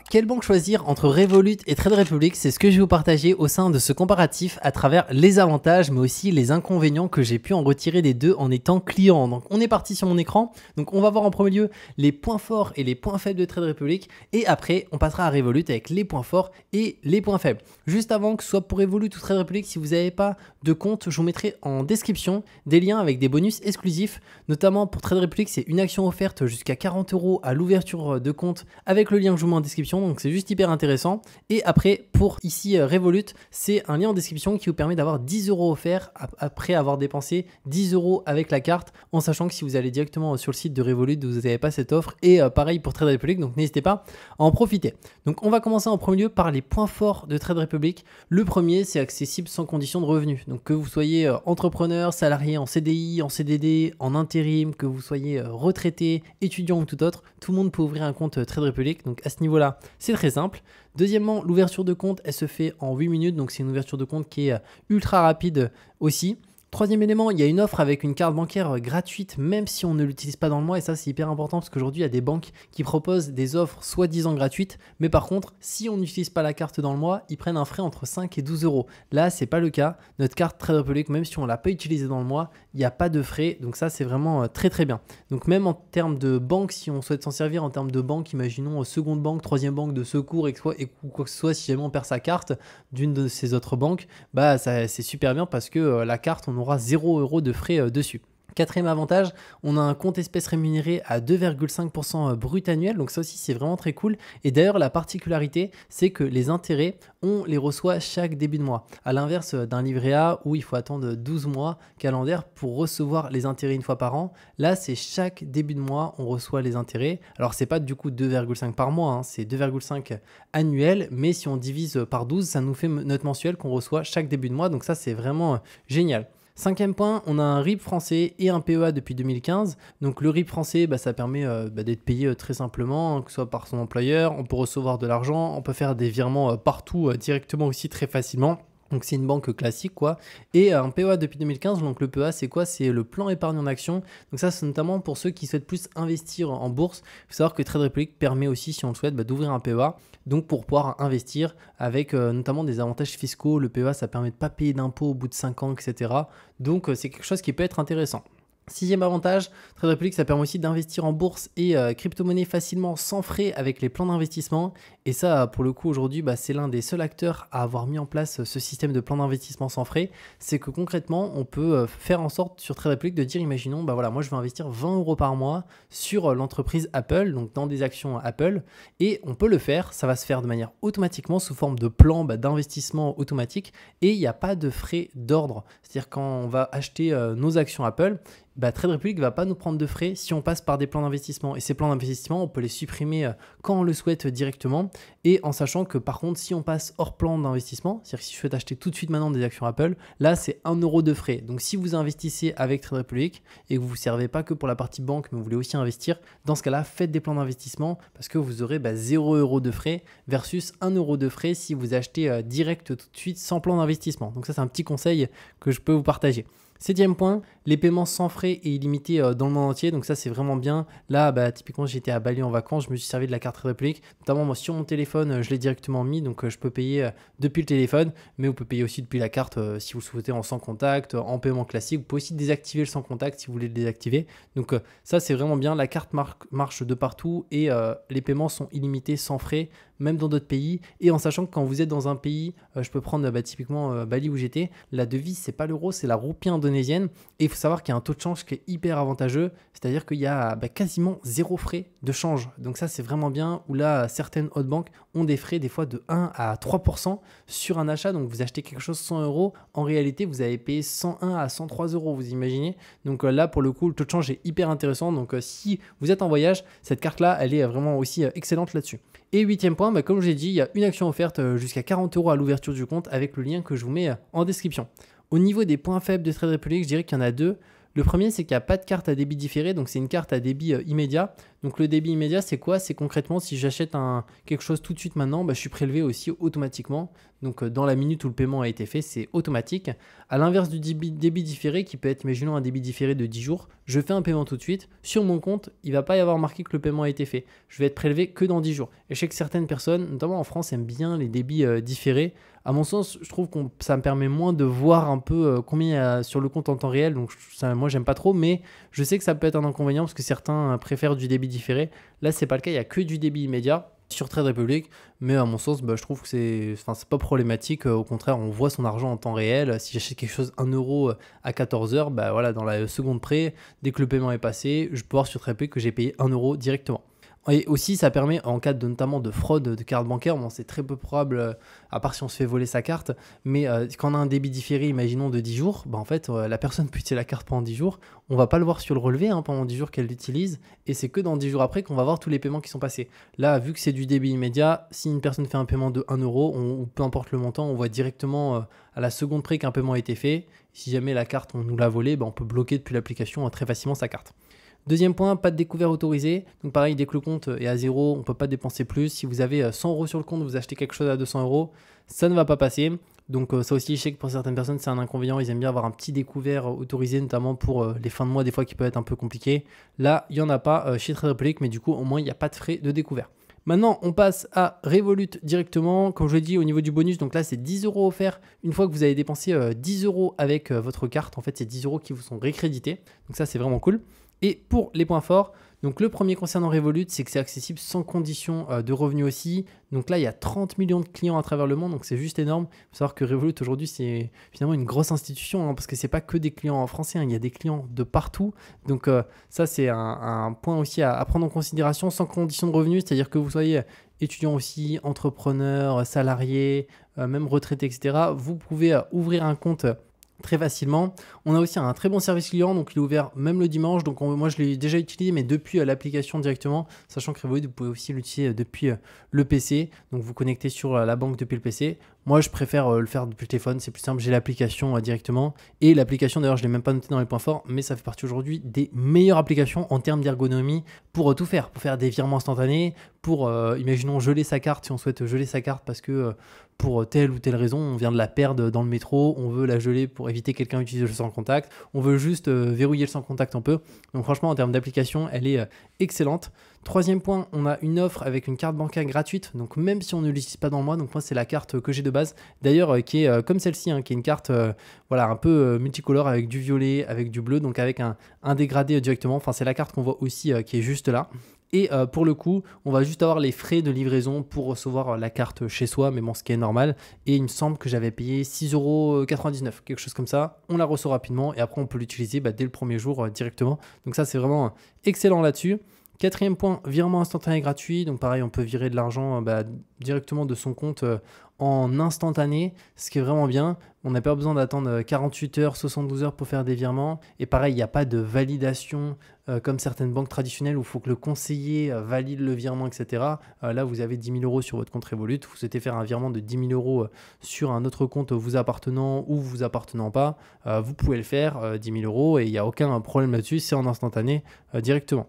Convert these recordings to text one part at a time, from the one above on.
Quelle banque choisir entre Revolut et Trade Republic? C'est ce que je vais vous partager au sein de ce comparatif à travers les avantages mais aussi les inconvénients que j'ai pu en retirer des deux en étant client. Donc on est parti sur mon écran. Donc on va voir en premier lieu les points forts et les points faibles de Trade Republic et après on passera à Revolut avec les points forts et les points faibles. Juste avant que ce soit pour Revolut ou Trade Republic, si vous n'avez pas de compte, je vous mettrai en description des liens avec des bonus exclusifs, notamment pour Trade Republic, c'est une action offerte jusqu'à 40 € à l'ouverture de compte avec le lien que je vous mets en description. Donc c'est juste hyper intéressant. Et après pour ici Revolut, c'est un lien en description qui vous permet d'avoir 10 € offerts après avoir dépensé 10 € avec la carte, en sachant que si vous allez directement sur le site de Revolut, vous n'avez pas cette offre. Et pareil pour Trade Republic, donc n'hésitez pas à en profiter. Donc on va commencer en premier lieu par les points forts de Trade Republic. Le premier, c'est accessible sans condition de revenu. Donc que vous soyez entrepreneur, salarié en CDI, en CDD, en intérim, que vous soyez retraité, étudiant ou tout autre, tout le monde peut ouvrir un compte Trade Republic. Donc à ce niveau-là, c'est très simple. Deuxièmement, l'ouverture de compte, elle se fait en 8 minutes. Donc c'est une ouverture de compte qui est ultra rapide aussi. Troisième élément, il y a une offre avec une carte bancaire gratuite même si on ne l'utilise pas dans le mois, et ça c'est hyper important parce qu'aujourd'hui il y a des banques qui proposent des offres soi-disant gratuites, mais par contre si on n'utilise pas la carte dans le mois, ils prennent un frais entre 5 et 12 €. Là c'est pas le cas, notre carte Trade Republic, même si on ne l'a pas utilisée dans le mois, il n'y a pas de frais, donc ça c'est vraiment très très bien. Donc même en termes de banque, si on souhaite s'en servir en termes de banque, imaginons seconde banque, troisième banque de secours et quoi que ce soit, si jamais on perd sa carte d'une de ces autres banques, bah c'est super bien parce que la carte on aura 0 € de frais dessus. Quatrième avantage, on a un compte espèce rémunéré à 2,5% brut annuel, donc ça aussi c'est vraiment très cool. Et d'ailleurs la particularité, c'est que les intérêts, on les reçoit chaque début de mois. À l'inverse d'un livret A où il faut attendre 12 mois calendaires pour recevoir les intérêts une fois par an, là c'est chaque début de mois on reçoit les intérêts. Alors c'est pas du coup 2,5 par mois, hein, c'est 2,5 annuel, mais si on divise par 12, ça nous fait notre mensuel qu'on reçoit chaque début de mois, donc ça c'est vraiment génial. Cinquième point, on a un RIB français et un PEA depuis 2015. Donc le RIB français, ça permet d'être payé très simplement, que ce soit par son employeur. On peut recevoir de l'argent, on peut faire des virements partout directement aussi très facilement. Donc c'est une banque classique quoi. Et un PEA depuis 2015, donc le PEA c'est quoi? C'est le plan épargne en action. Donc ça c'est notamment pour ceux qui souhaitent plus investir en bourse. Il faut savoir que Trade Republic permet aussi, si on le souhaite, d'ouvrir un PEA. Donc pour pouvoir investir avec notamment des avantages fiscaux. Le PEA ça permet de ne pas payer d'impôts au bout de 5 ans, etc. Donc c'est quelque chose qui peut être intéressant. Sixième avantage, Trade Republic, ça permet aussi d'investir en bourse et crypto-monnaie facilement sans frais avec les plans d'investissement. Et ça, pour le coup, aujourd'hui, c'est l'un des seuls acteurs à avoir mis en place ce système de plan d'investissement sans frais. C'est que concrètement, on peut faire en sorte sur Trade Republic de dire, imaginons, voilà, moi je vais investir 20 € par mois sur l'entreprise Apple, donc dans des actions Apple. Et on peut le faire, ça va se faire de manière automatiquement sous forme de plan d'investissement automatique. Et il n'y a pas de frais d'ordre. C'est-à-dire quand on va acheter nos actions Apple, Trade Republic ne va pas nous prendre de frais si on passe par des plans d'investissement. Et ces plans d'investissement, on peut les supprimer quand on le souhaite directement. Et en sachant que par contre, si on passe hors plan d'investissement, c'est-à-dire que si je souhaite acheter tout de suite maintenant des actions Apple, là c'est 1 € de frais. Donc si vous investissez avec Trade Republic et que vous ne vous servez pas que pour la partie banque, mais vous voulez aussi investir, dans ce cas-là, faites des plans d'investissement parce que vous aurez 0 € de frais versus 1 € de frais si vous achetez direct tout de suite sans plan d'investissement. Donc ça c'est un petit conseil que je peux vous partager. Septième point, les paiements sans frais et illimités dans le monde entier. Donc ça, c'est vraiment bien. Là, typiquement, j'étais à Bali en vacances. Je me suis servi de la carte Trade Republic. Notamment, moi, sur mon téléphone, je l'ai directement mis. Donc, je peux payer depuis le téléphone. Mais vous pouvez payer aussi depuis la carte si vous le souhaitez en sans contact, en paiement classique. Vous pouvez aussi désactiver le sans contact si vous voulez le désactiver. Donc, ça, c'est vraiment bien. La carte marche de partout et les paiements sont illimités sans frais, même dans d'autres pays. Et en sachant que quand vous êtes dans un pays, je peux prendre typiquement Bali où j'étais, la devise, c'est pas l'euro, c'est la roupie indonésienne. Et il faut savoir qu'il y a un taux de change qui est hyper avantageux, c'est-à-dire qu'il y a quasiment 0 frais de change. Donc ça, c'est vraiment bien, où là, certaines autres banques ont des frais des fois de 1 à 3% sur un achat. Donc vous achetez quelque chose 100 €, en réalité, vous avez payé 101 à 103 €, vous imaginez. Donc là, pour le coup, le taux de change est hyper intéressant. Donc si vous êtes en voyage, cette carte-là, elle est vraiment aussi excellente là-dessus. Et huitième point, comme je l'ai dit, il y a une action offerte jusqu'à 40 € à l'ouverture du compte avec le lien que je vous mets en description. Au niveau des points faibles de Trade Republic, je dirais qu'il y en a deux. Le premier, c'est qu'il n'y a pas de carte à débit différé, donc c'est une carte à débit immédiat. Donc le débit immédiat, c'est quoi? C'est concrètement si j'achète quelque chose tout de suite maintenant, bah, je suis prélevé aussi automatiquement. Donc dans la minute où le paiement a été fait, c'est automatique. À l'inverse du débit différé, qui peut être, imaginons un débit différé de 10 jours, je fais un paiement tout de suite. Sur mon compte, il ne va pas y avoir marqué que le paiement a été fait. Je vais être prélevé que dans 10 jours. Et je sais que certaines personnes, notamment en France, aiment bien les débits différés. À mon sens, je trouve que ça me permet moins de voir un peu combien il y a sur le compte en temps réel. Donc moi, j'aime pas trop, mais je sais que ça peut être un inconvénient parce que certains préfèrent du débit différé. Là, c'est pas le cas, il n'y a que du débit immédiat sur Trade Republic, mais à mon sens, je trouve que c'est pas problématique. Au contraire, on voit son argent en temps réel. Si j'achète quelque chose 1 euro à 14 heures, voilà, dans la seconde près, dès que le paiement est passé, je peux voir sur Trade Republic que j'ai payé 1 euro directement. Et aussi, ça permet, en cas notamment de fraude de carte bancaire, bon, c'est très peu probable, à part si on se fait voler sa carte, mais quand on a un débit différé, imaginons de 10 jours, en fait, la personne peut utiliser la carte pendant 10 jours, on ne va pas le voir sur le relevé pendant 10 jours qu'elle l'utilise, et c'est que dans 10 jours après qu'on va voir tous les paiements qui sont passés. Là, vu que c'est du débit immédiat, si une personne fait un paiement de 1 euro, ou peu importe le montant, on voit directement à la seconde près qu'un paiement a été fait. Si jamais la carte, on nous l'a volée, on peut bloquer depuis l'application très facilement sa carte. Deuxième point, pas de découvert autorisé. Donc pareil, dès que le compte est à 0, on ne peut pas dépenser plus. Si vous avez 100 euros sur le compte, vous achetez quelque chose à 200 euros, ça ne va pas passer. Donc ça aussi, je sais que pour certaines personnes, c'est un inconvénient. Ils aiment bien avoir un petit découvert autorisé, notamment pour les fins de mois, des fois qui peuvent être un peu compliqués. Là, il n'y en a pas chez Trade Republic, mais du coup, au moins, il n'y a pas de frais de découvert. Maintenant, on passe à Revolut directement. Comme je l'ai dit, au niveau du bonus, donc là, c'est 10 euros offerts une fois que vous avez dépensé 10 euros avec votre carte. En fait, c'est 10 euros qui vous sont récrédités. Donc ça, c'est vraiment cool. Et pour les points forts, donc le premier concernant Revolut, c'est que c'est accessible sans condition de revenus aussi. Donc là, il y a 30 millions de clients à travers le monde, donc c'est juste énorme. Il faut savoir que Revolut aujourd'hui, c'est finalement une grosse institution, parce que ce n'est pas que des clients français, il y a des clients de partout. Donc ça, c'est un point aussi à prendre en considération, sans condition de revenus, c'est-à-dire que vous soyez étudiant aussi, entrepreneur, salarié, même retraité, etc. Vous pouvez ouvrir un compte très facilement. On a aussi un très bon service client, donc il est ouvert même le dimanche. Donc moi je l'ai déjà utilisé, mais depuis l'application directement, sachant que Revolut, vous pouvez aussi l'utiliser depuis le PC. Donc vous connectez sur la banque depuis le PC. Moi je préfère le faire depuis le téléphone, c'est plus simple, j'ai l'application directement. Et l'application d'ailleurs, je ne l'ai même pas noté dans les points forts, mais ça fait partie aujourd'hui des meilleures applications en termes d'ergonomie pour tout faire. Pour faire des virements instantanés, pour imaginons geler sa carte, si on souhaite geler sa carte parce que pour telle ou telle raison, on vient de la perdre dans le métro, on veut la geler pour éviter que quelqu'un utilise le sans contact, on veut juste verrouiller le sans contact, on peut. Donc franchement, en termes d'application, elle est excellente. Troisième point, on a une offre avec une carte bancaire gratuite, donc même si on ne l'utilise pas dans le mois, donc moi c'est la carte que j'ai de base, d'ailleurs qui est comme celle-ci, qui est une carte voilà, un peu multicolore avec du violet, avec du bleu, donc avec un dégradé directement, enfin c'est la carte qu'on voit aussi qui est juste là. Et pour le coup, on va juste avoir les frais de livraison pour recevoir la carte chez soi, mais bon, ce qui est normal. Et il me semble que j'avais payé 6,99 €, quelque chose comme ça. On la reçoit rapidement et après, on peut l'utiliser dès le premier jour directement. Donc ça, c'est vraiment excellent là-dessus. Quatrième point, virement instantané gratuit. Donc pareil, on peut virer de l'argent directement de son compte en instantané, ce qui est vraiment bien. On n'a pas besoin d'attendre 48 heures, 72 heures pour faire des virements. Et pareil, il n'y a pas de validation comme certaines banques traditionnelles où il faut que le conseiller valide le virement, etc. Là, vous avez 10 000 € sur votre compte Revolut. Vous souhaitez faire un virement de 10 000 € sur un autre compte vous appartenant ou vous appartenant pas. Vous pouvez le faire, 10 000 € et il n'y a aucun problème là-dessus. C'est en instantané directement.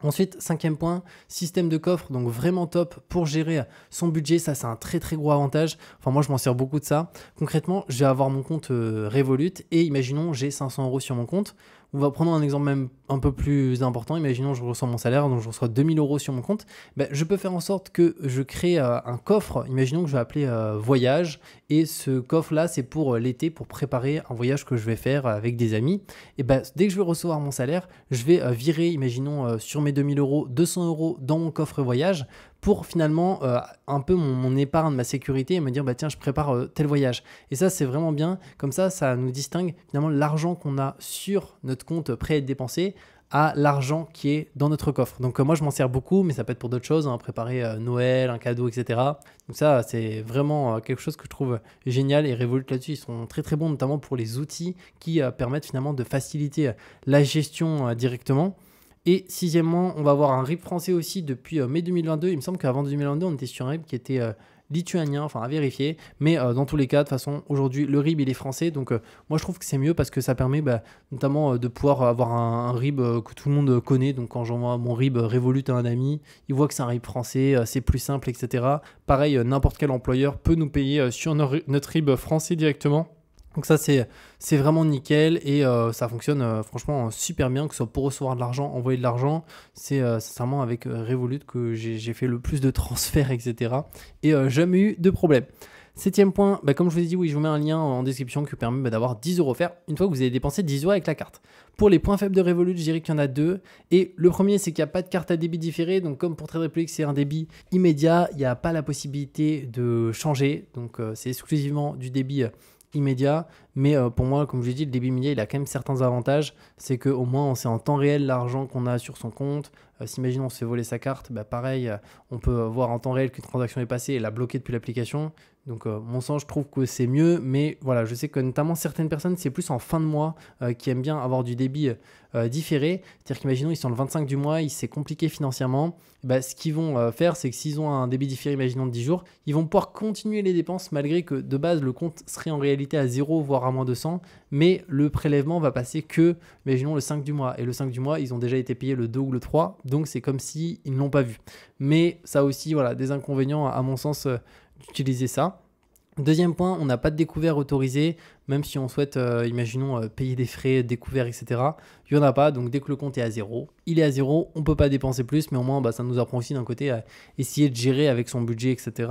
Ensuite, cinquième point, système de coffre, donc vraiment top pour gérer son budget. Ça, c'est un très très gros avantage. Enfin, moi, je m'en sers beaucoup de ça. Concrètement, je vais avoir mon compte Revolut et imaginons, j'ai 500 € sur mon compte. On va prendre un exemple même un peu plus important. Imaginons, je reçois mon salaire, donc je reçois 2 000 € sur mon compte. Je peux faire en sorte que je crée un coffre. Imaginons que je vais appeler voyage. Et ce coffre-là, c'est pour l'été, pour préparer un voyage que je vais faire avec des amis. Et dès que je vais recevoir mon salaire, je vais virer, imaginons, sur mes 2 000 €, 200 € dans mon coffre voyage pour finalement un peu mon épargne, ma sécurité et me dire tiens, je prépare tel voyage. Et ça, c'est vraiment bien. Comme ça nous distingue finalement l'argent qu'on a sur notre compte prêt à être dépensé à l'argent qui est dans notre coffre. Donc moi, je m'en sers beaucoup, mais ça peut être pour d'autres choses, préparer Noël, un cadeau, etc. Donc ça, c'est vraiment quelque chose que je trouve génial et Revolut là-dessus, ils sont très très bons, notamment pour les outils qui permettent finalement de faciliter la gestion directement. Et sixièmement, on va avoir un RIB français aussi depuis mai 2022. Il me semble qu'avant 2022, on était sur un RIB qui était lituanien, enfin à vérifier. Mais dans tous les cas, de toute façon, aujourd'hui, le RIB, il est français. Donc moi, je trouve que c'est mieux parce que ça permet notamment de pouvoir avoir un RIB que tout le monde connaît. Donc quand j'envoie mon RIB Revolut à un ami, il voit que c'est un RIB français, c'est plus simple, etc. Pareil, n'importe quel employeur peut nous payer sur notre RIB français directement. Donc ça, c'est vraiment nickel et ça fonctionne franchement super bien, que ce soit pour recevoir de l'argent, envoyer de l'argent. C'est sincèrement avec Revolut que j'ai fait le plus de transferts, etc. Et jamais eu de problème. 7e point, comme je vous ai dit, oui, je vous mets un lien en description qui permet d'avoir 10 € offerts une fois que vous avez dépensé 10 € avec la carte. Pour les points faibles de Revolut, je dirais qu'il y en a 2. Et le premier, c'est qu'il n'y a pas de carte à débit différé. Donc comme pour Trade Republic, c'est un débit immédiat, il n'y a pas la possibilité de changer. Donc c'est exclusivement du débit immédiat, mais pour moi, comme je l'ai dit, le débit immédiat, il a quand même certains avantages. C'est qu'au moins, on sait en temps réel l'argent qu'on a sur son compte. Si imaginons on se fait voler sa carte, pareil, on peut voir en temps réel qu'une transaction est passée et la bloquer depuis l'application. Donc, mon sens, je trouve que c'est mieux, mais voilà, je sais que notamment certaines personnes, c'est plus en fin de mois qui aiment bien avoir du débit différé. C'est-à-dire qu'imaginons, ils sont le 25 du mois, c'est compliqué financièrement. Ce qu'ils vont faire, c'est que s'ils ont un débit différé, imaginons de 10 jours, ils vont pouvoir continuer les dépenses malgré que de base, le compte serait en réalité à 0, voire à moins de 100, mais le prélèvement va passer que, imaginons, le 5 du mois. Et le 5 du mois, ils ont déjà été payés le 2 ou le 3, donc c'est comme s'ils ne l'ont pas vu. Mais ça aussi, voilà, des inconvénients à mon sens d'utiliser ça. Deuxième point, on n'a pas de découvert autorisé, même si on souhaite, imaginons, payer des frais, découvert, etc. Il n'y en a pas, donc dès que le compte est à 0, il est à 0, on ne peut pas dépenser plus, mais au moins ça nous apprend aussi d'un côté à essayer de gérer avec son budget, etc.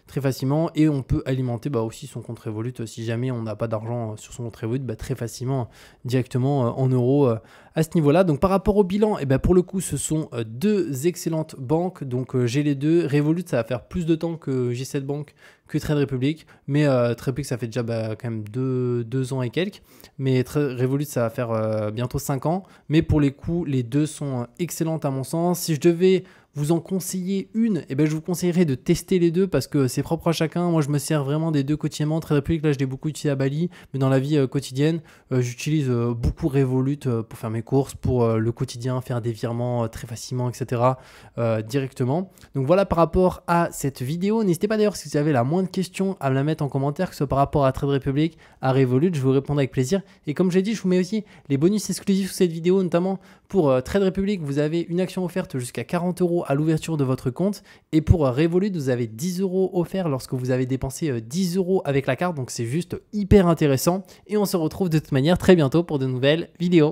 très facilement, et on peut alimenter aussi son compte Revolut si jamais on n'a pas d'argent sur son compte Revolut, très facilement, directement en euros à ce niveau-là. Donc par rapport au bilan, pour le coup, ce sont deux excellentes banques, donc j'ai les deux. Revolut, ça va faire plus de temps que j'ai cette banque que Trade Republic, mais Trade Republic, ça fait déjà quand même 2 ans et quelques, mais Revolut, ça va faire bientôt 5 ans, mais pour les coups, les deux sont excellentes à mon sens. Si je devais vous en conseiller une, je vous conseillerais de tester les deux parce que c'est propre à chacun. Moi, je me sers vraiment des deux quotidiennement. Trade Republic, là, je l'ai beaucoup utilisé à Bali, mais dans la vie quotidienne, j'utilise beaucoup Revolut pour faire mes courses, pour le quotidien, faire des virements très facilement, etc. directement. Donc voilà par rapport à cette vidéo. N'hésitez pas d'ailleurs si vous avez la moindre question à me la mettre en commentaire, que ce soit par rapport à Trade Republic, à Revolut, je vous répondrai avec plaisir. Et comme j'ai dit, je vous mets aussi les bonus exclusifs sous cette vidéo, notamment pour Trade Republic, vous avez une action offerte jusqu'à 40 € à l'ouverture de votre compte. Et pour Revolut, vous avez 10 € offerts lorsque vous avez dépensé 10 € avec la carte. Donc c'est juste hyper intéressant. Et on se retrouve de toute manière très bientôt pour de nouvelles vidéos.